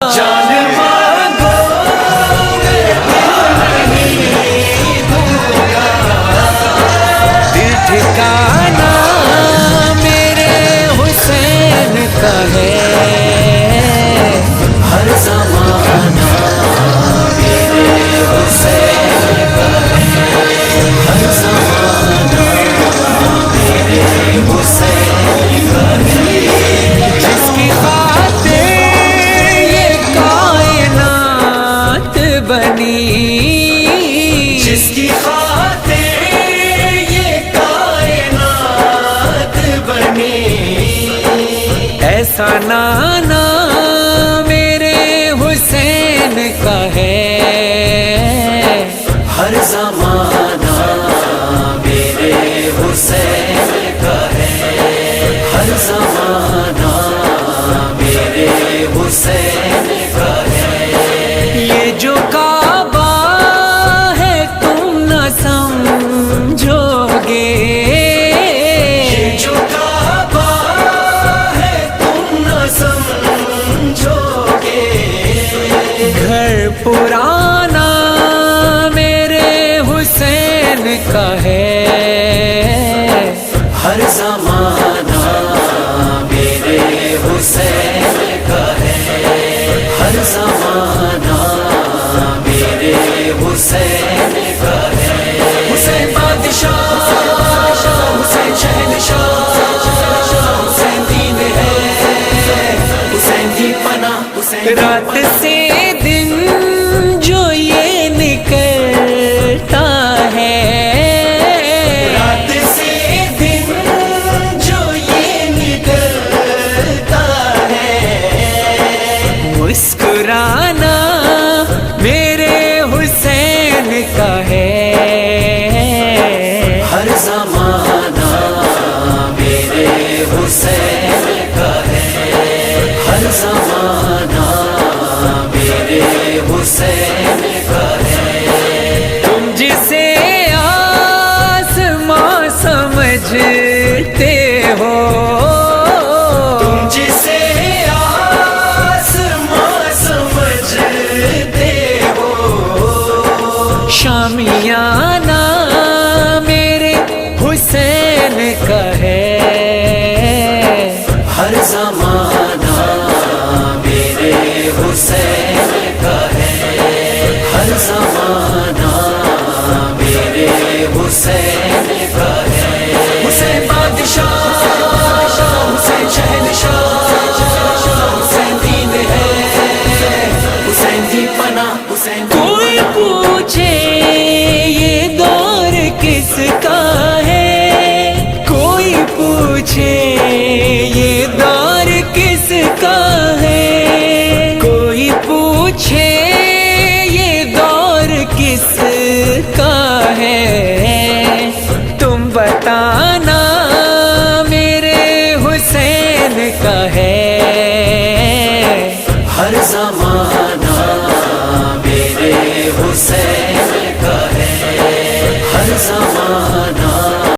جان مانگو نہیں دوں گا، دل ٹھکانا میرے حسین کا ہے، ہر زمانہ میرے حسین کا ہے، ہر زمانہ میرے حسین کا ہے، جس کی خاطر یہ کائنات بنی، جس کی خاطر یہ کائنات بنی، ایسا نانا میرے حسین کا ہے، ہر زمانہ میرے حسین کا ہے، ہر زمانہ میرے حسین کا ہے، یہ جو کعبہ ہے تم نہ سمجھو گے، یہ جو کعبہ ہے تم نہ سمجھو گے، گھر پرانا میرے حسین کا ہے، ہر زمانہ میرے حسین کا ہے، ہر زمانہ میرے حسین کا ہے، حسین بادشاہ، حسین شہنشاہ، حسین دین ہے، حسین دی پناہ، حسین دی رات سے دن جو یہ نکلتا ہے، رات سے دن جو یہ نکلتا ہے، مسکرانا میرے حسین کا ہے، ہر زمانہ میرے حسین کا ہے، ہر زمانہ میرے حسین کا ہے، تم جسے آسماں سمجھتے ہو، تم جسے آسماں سمجھتے ہو، شامیانہ میرے حسین کا ہے، ہر زمانہ میرے حسین کا ہے، ہر زمانہ میرے حسین کا ہے، حسین بادشاہ، حسین شہنشاہ، حسین دین ہے، حسین دی پناہ، حسین دی کوئی پناہ، پوچھے یہ دور کس کا ہے، کوئی پوچھے یہ دور کس کا ہے، کوئی پوچھے یہ دور کس کا ہے،